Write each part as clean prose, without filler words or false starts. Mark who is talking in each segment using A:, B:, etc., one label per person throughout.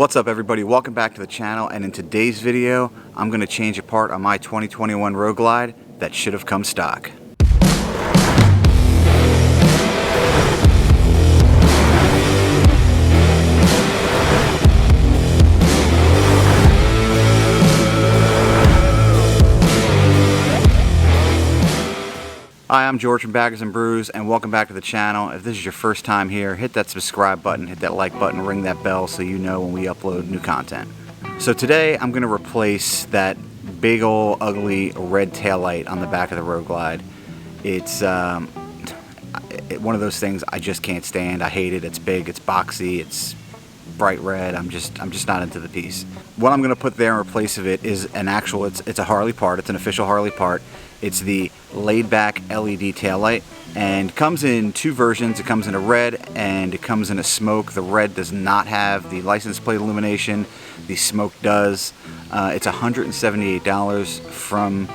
A: What's up everybody, welcome back to the channel, and in today's video I'm going to change a part on my 2021 Road Glide that should have come stock. Hi, I'm George from Baggers and Brews, and welcome back to the channel. If this is your first time here, hit that subscribe button, hit that like button, ring that bell so you know when we upload new content. So today I'm going to replace that big old ugly red tail light on the back of the Road Glide. It's one of those things I just can't stand. I hate it. It's big, it's boxy, it's bright red. I'm just not into the piece. What I'm going to put there in place of it is an actual, it's a Harley part, it's an official Harley part. It's the laid back LED tail light, and comes in two versions. It comes in a red and it comes in a smoke. The red does not have the license plate illumination, the smoke does. It's $178 from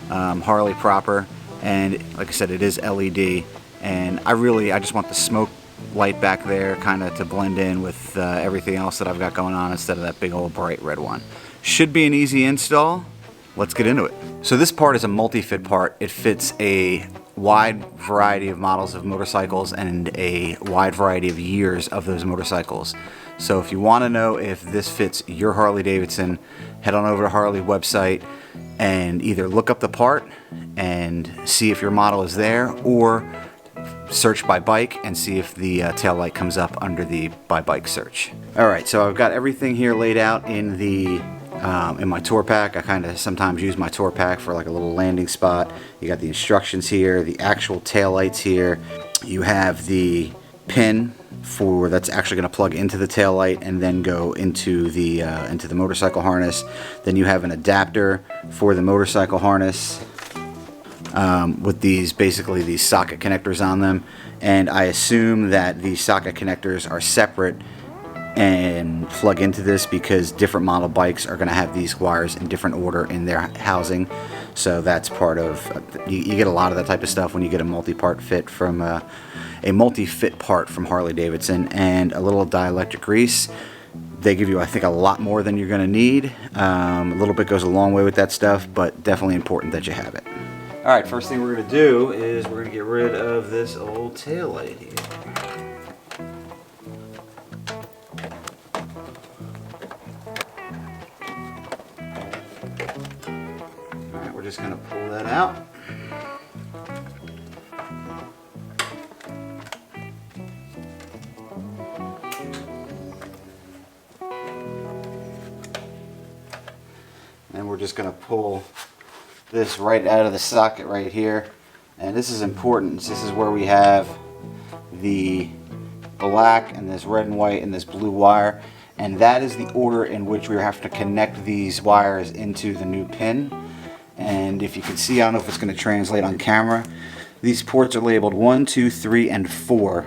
A: Harley proper, and like I said, it is LED, and I just want the smoke light back there kind of to blend in with everything else that I've got going on instead of that big old bright red one. Should be an easy install. Let's get into it. So this part is a multi-fit part. It fits a wide variety of models of motorcycles and a wide variety of years of those motorcycles. So if you want to know if this fits your Harley Davidson, head on over to Harley website and either look up the part and see if your model is there, or search by bike and see if the tail light comes up under the by bike search. Alright, so I've got everything here laid out in the in my tour pack. I kind of sometimes use my tour pack for like a little landing spot. You got the instructions here, the actual tail lights here. You have the pin for that's actually going to plug into the tail light and then go into the motorcycle harness. Then you have an adapter for the motorcycle harness with basically these socket connectors on them. And I assume that these socket connectors are separate and plug into this because different model bikes are going to have these wires in different order in their housing. So that's part of you get a lot of that type of stuff when you get a multi-part fit from a multi-fit part from Harley Davidson. And a little dielectric grease. They give you, I think, a lot more than you're going to need. A little bit goes a long way with that stuff, but definitely important that you have it. Alright, first thing we're going to do is we're going to get rid of this old tail light here. Alright, we're just going to pull that out. And we're just going to pull this right out of the socket right here, and this is important. This is where we have the black and this red and white and this blue wire, and that is the order in which we have to connect these wires into the new pin. And if you can see, I don't know if it's going to translate on camera, these ports are labeled 1, 2, 3, and 4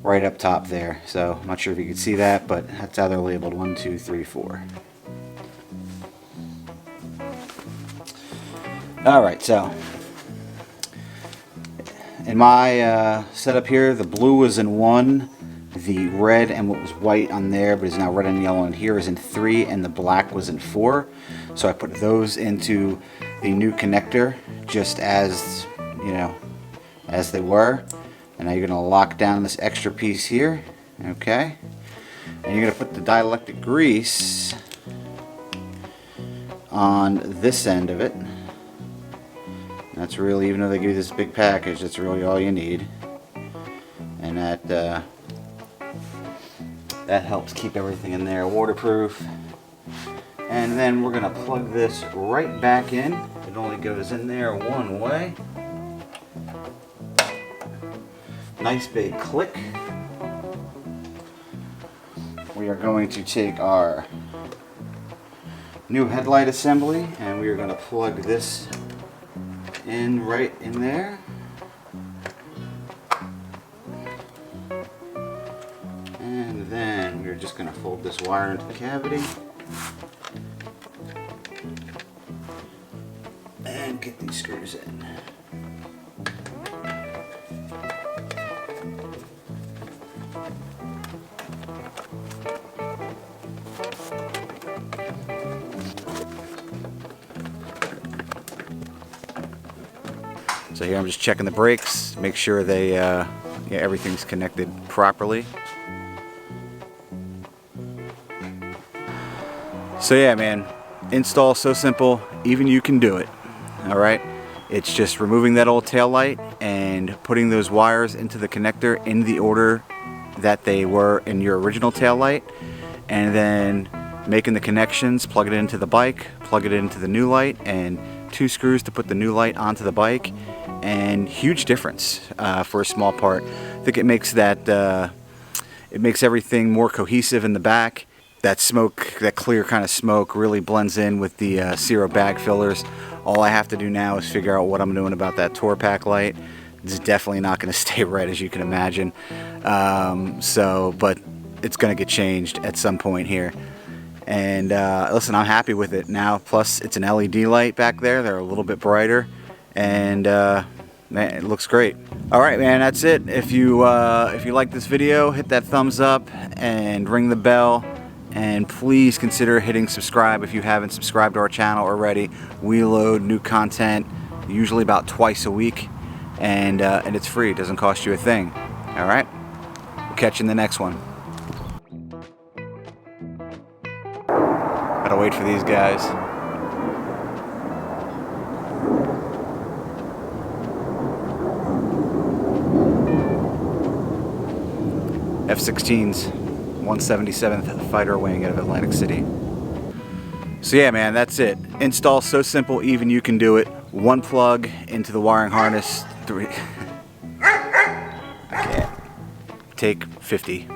A: right up top there. So I'm not sure if you can see that, but that's how they're labeled: 1, 2, 3, 4. Alright, so in my setup here, the blue was in 1, the red and what was white on there but is now red and yellow in here is in 3, and the black was in 4. So I put those into the new connector just as, you know, as they were. And now you're going to lock down this extra piece here, okay? And you're going to put the dielectric grease on this end of it. That's really, even though they give you this big package, that's really all you need. And that helps keep everything in there waterproof. And then we're going to plug this right back in. It only goes in there one way. Nice big click. We are going to take our new headlight assembly and we are going to plug this in right in there. And then we're just going to fold this wire into the cavity and get these screws in. So here I'm just checking the brakes, make sure they, everything's connected properly. So yeah, man, install so simple, even you can do it. All right, it's just removing that old tail light and putting those wires into the connector in the order that they were in your original tail light, and then making the connections, plug it into the bike, plug it into the new light, and 2 screws to put the new light onto the bike. And huge difference for a small part. I think it makes that it makes everything more cohesive in the back. That smoke, that clear kind of smoke, really blends in with the Zero bag fillers. All I have to do now is figure out what I'm doing about that Tour Pack light. It's definitely not going to stay red, as you can imagine. But it's going to get changed at some point here. And listen, I'm happy with it now. Plus, it's an LED light back there. They're a little bit brighter, and man, it looks great. All right, man, that's it. If you like this video, hit that thumbs up and ring the bell. And please consider hitting subscribe if you haven't subscribed to our channel already. We load new content usually about twice a week, and it's free. It doesn't cost you a thing. All right, we'll catch you in the next one. Gotta wait for these guys. F-16s, 177th Fighter Wing out of Atlantic City. So yeah, man, that's it. Install so simple, even you can do it. 1 plug into the wiring harness. 3. I can't. Take 50.